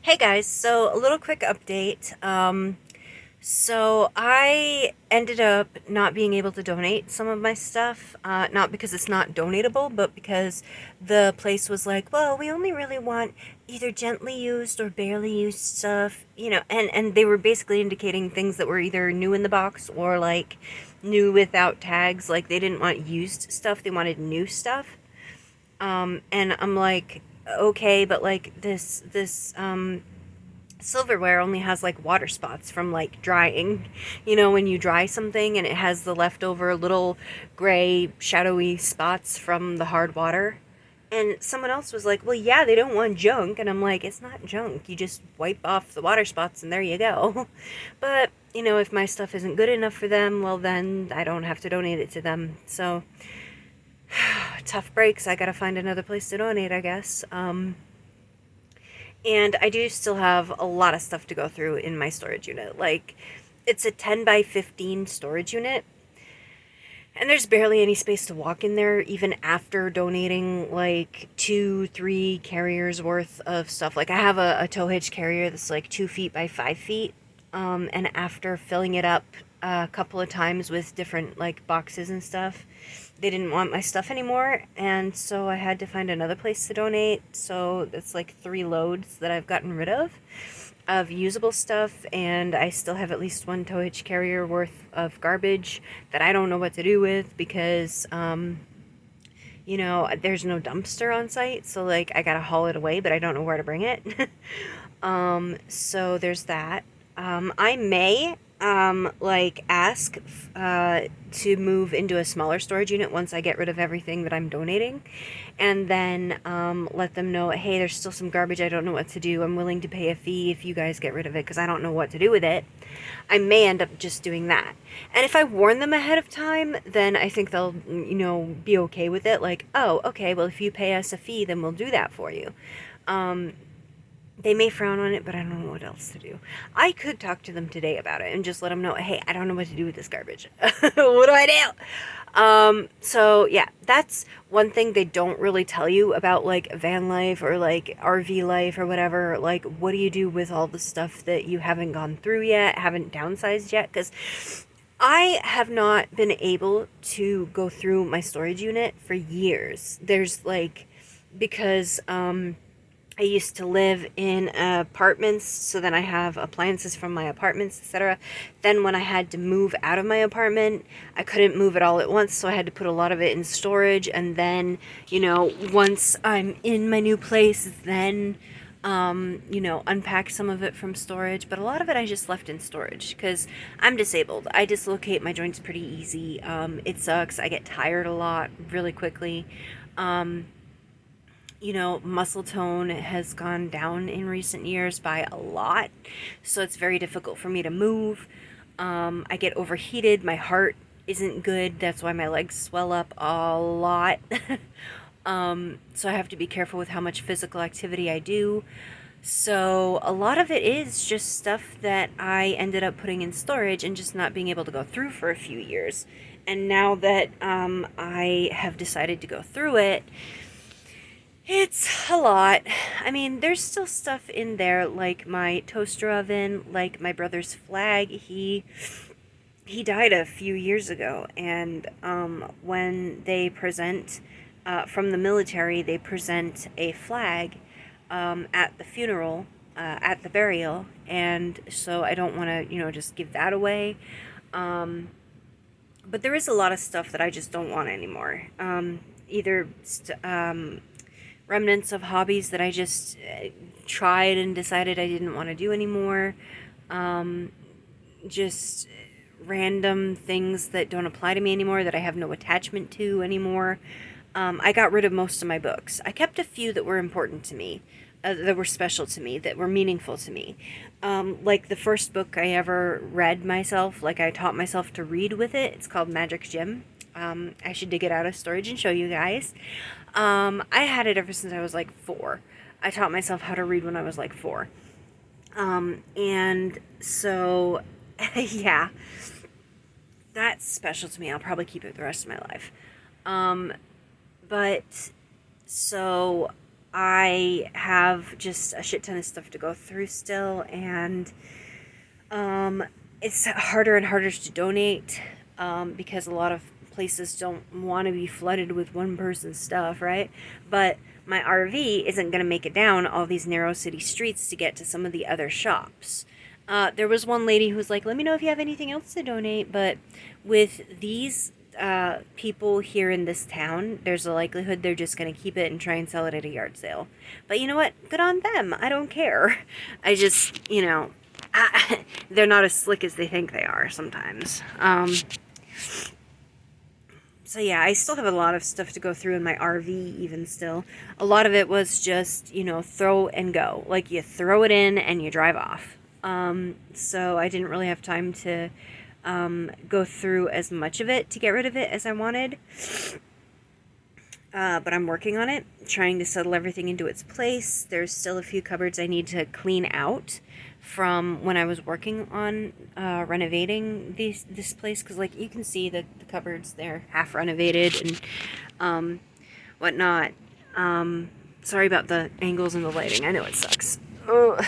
Hey guys, so a little quick update. So I ended up not being able to donate some of my stuff, not because it's not donatable, but because the place was like, well, we only really want either gently used or barely used stuff, and they were basically indicating things that were either new in the box or like new without tags. Like they didn't want used stuff, they wanted new stuff. And I'm like, okay, but like this silverware only has like water spots from like drying. When you dry something and it has the leftover little gray shadowy spots from the hard water. And someone else was like, well, yeah, they don't want junk. And I'm like, it's not junk. You just wipe off the water spots and there you go. But, if my stuff isn't good enough for them, well, then I don't have to donate it to them. So, tough breaks. I gotta find another place to donate, I guess. And I do still have a lot of stuff to go through in my storage unit. Like, it's a 10 by 15 storage unit, and there's barely any space to walk in there, even after donating like 2, 3 carriers worth of stuff. Like, I have a tow hitch carrier that's like 2 feet by 5 feet. And after filling it up a couple of times with different like boxes and stuff, they didn't want my stuff anymore, and so I had to find another place to donate. So it's like 3 loads that I've gotten rid of usable stuff, and I still have at least one tow hitch carrier worth of garbage that I don't know what to do with because there's no dumpster on site, so like I gotta haul it away, but I don't know where to bring it. So there's that. I may like ask to move into a smaller storage unit once I get rid of everything that I'm donating, and then let them know, hey, there's still some garbage, I don't know what to do. I'm willing to pay a fee if you guys get rid of it because I don't know what to do with it. I may end up just doing that. And if I warn them ahead of time, then I think they'll, be okay with it. Like, oh, okay, well, if you pay us a fee, then we'll do that for you. Um, they may frown on it, but I don't know what else to do. I could talk to them today about it and just let them know, hey, I don't know what to do with this garbage. What do I do? So yeah, that's one thing they don't really tell you about like van life or like RV life or whatever. Like, what do you do with all the stuff that you haven't gone through yet, haven't downsized yet? Because I have not been able to go through my storage unit for years. There's like, because, I used to live in apartments, so then I have appliances from my apartments, etc. Then when I had to move out of my apartment, I couldn't move it all at once, so I had to put a lot of it in storage. And then, once I'm in my new place, then, unpack some of it from storage. But a lot of it I just left in storage because I'm disabled. I dislocate my joints pretty easy. It sucks. I get tired a lot really quickly. Um, Muscle tone has gone down in recent years by a lot, so it's very difficult for me to move. I get overheated, my heart isn't good, that's why my legs swell up a lot. So I have to be careful with how much physical activity I do. So a lot of it is just stuff that I ended up putting in storage and just not being able to go through for a few years. And now that I have decided to go through it, it's a lot. I mean, there's still stuff in there like my toaster oven, like my brother's flag. He died a few years ago, and when they present from the military, they present a flag at the funeral, at the burial, and so I don't want to, just give that away. Um, but there is a lot of stuff that I just don't want anymore. Either remnants of hobbies that I just tried and decided I didn't want to do anymore. Um, just random things that don't apply to me anymore, that I have no attachment to anymore. I got rid of most of my books. I kept a few that were important to me, that were special to me, that were meaningful to me. Like the first book I ever read myself, like I taught myself to read with it. It's called Magic Jim. I should dig it out of storage and show you guys. I had it ever since I was like 4. I taught myself how to read when I was like 4. And so, yeah, that's special to me. I'll probably keep it the rest of my life. But so I have just a shit ton of stuff to go through still, and it's harder and harder to donate because a lot of places don't want to be flooded with one person's stuff, right? But my RV isn't going to make it down all these narrow city streets to get to some of the other shops. There was one lady who was like, let me know if you have anything else to donate, but with these people here in this town, there's a likelihood they're just going to keep it and try and sell it at a yard sale. But you know what? Good on them. I don't care. I just, they're not as slick as they think they are sometimes. So yeah, I still have a lot of stuff to go through in my RV even still. A lot of it was just, throw and go. Like you throw it in and you drive off. So I didn't really have time to go through as much of it to get rid of it as I wanted. But I'm working on it, trying to settle everything into its place. There's still a few cupboards I need to clean out from when I was working on renovating this place, because like you can see the cupboards, they're half renovated and whatnot. Sorry about the angles and the lighting. I know it sucks. Oh,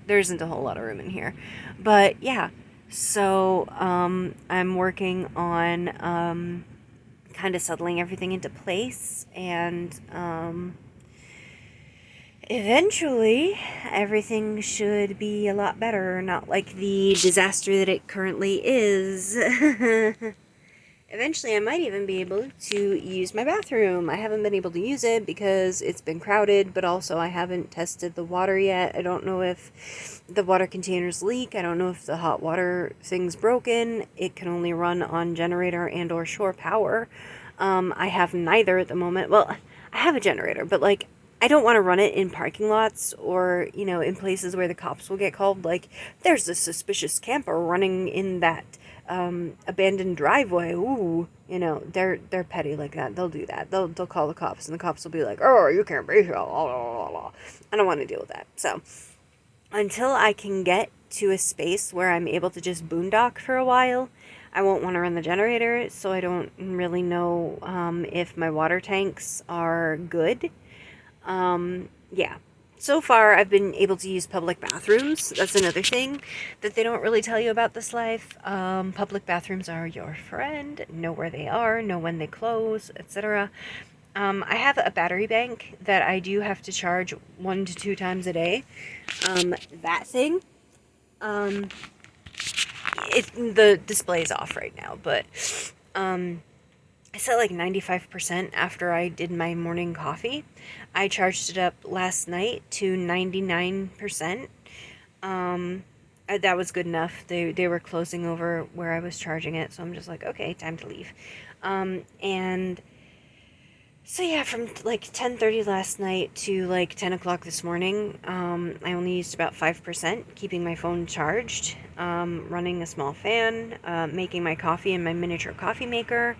there isn't a whole lot of room in here, but yeah. So I'm working on kind of settling everything into place, and eventually everything should be a lot better, not like the disaster that it currently is. Eventually I might even be able to use my bathroom. I haven't been able to use it because it's been crowded, but also I haven't tested the water yet. I don't know if the water containers leak. I don't know if the hot water thing's broken. It can only run on generator and or shore power. I have neither at the moment. Well, I have a generator, but like I don't want to run it in parking lots or, in places where the cops will get called. Like, there's a suspicious camper running in that abandoned driveway. Ooh, they're petty like that. They'll do that. They'll call the cops, and the cops will be like, oh, you can't be here. I don't want to deal with that. So, until I can get to a space where I'm able to just boondock for a while, I won't want to run the generator, so I don't really know if my water tanks are good. Yeah. So far, I've been able to use public bathrooms. That's another thing that they don't really tell you about this life. Public bathrooms are your friend. Know where they are, know when they close, etc. I have a battery bank that I do have to charge 1 to 2 times a day. That thing, the display's off right now, but it's at like 95% after I did my morning coffee. I charged it up last night to 99%. That was good enough. They were closing over where I was charging it, so I'm just like, okay, time to leave. And so yeah, from like 10:30 last night to like 10 o'clock this morning, I only used about 5%, keeping my phone charged, running a small fan, making my coffee in my miniature coffee maker.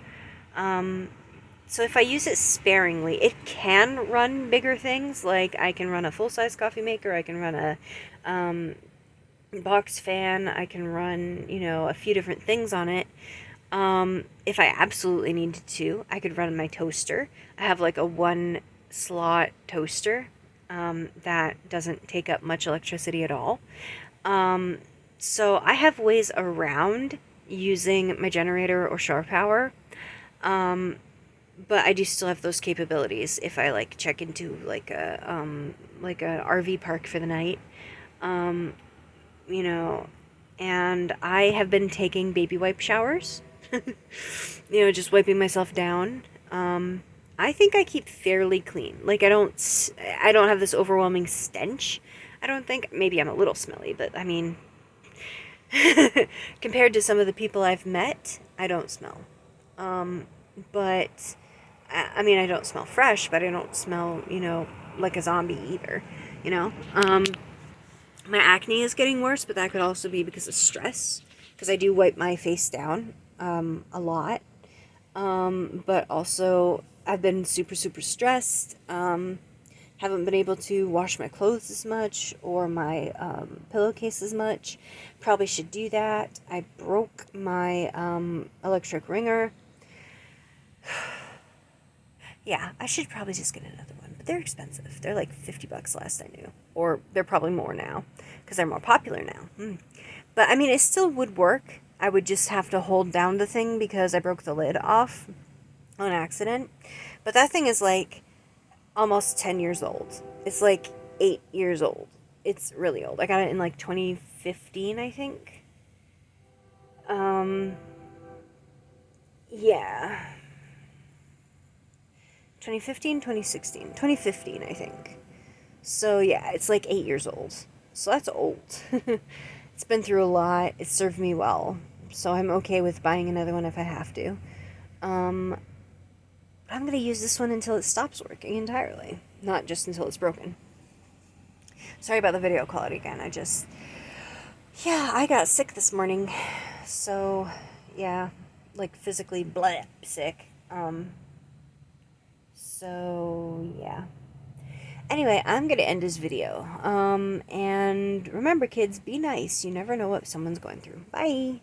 So if I use it sparingly, it can run bigger things. Like I can run a full-size coffee maker, I can run a box fan, I can run, a few different things on it. If I absolutely needed to, I could run my toaster. I have like a 1-slot toaster that doesn't take up much electricity at all. So I have ways around using my generator or shore power. But I do still have those capabilities if I like check into like a RV park for the night. And I have been taking baby wipe showers. Just wiping myself down. I think I keep fairly clean. Like I don't have this overwhelming stench. I don't think. Maybe I'm a little smelly, but I mean, compared to some of the people I've met, I don't smell. But I mean, I don't smell fresh, but I don't smell, like a zombie either, My acne is getting worse, but that could also be because of stress, because I do wipe my face down, a lot. But also I've been super, super stressed. Haven't been able to wash my clothes as much or my pillowcase as much. Probably should do that. I broke my electric wringer. Yeah, I should probably just get another one. But they're expensive. They're like $50 last I knew. Or they're probably more now because they're more popular now. But I mean, it still would work. I would just have to hold down the thing because I broke the lid off on accident. But that thing is like almost 10 years old. It's like 8 years old. It's really old. I got it in like 2015, I think. Yeah. 2015, 2016. 2015, I think. So yeah, it's like 8 years old. So that's old. It's been through a lot. It served me well. So I'm okay with buying another one if I have to. I'm going to use this one until it stops working entirely. Not just until it's broken. Sorry about the video quality again. I got sick this morning. So, yeah, like physically sick. So, yeah. Anyway, I'm going to end this video. And remember, kids, be nice. You never know what someone's going through. Bye.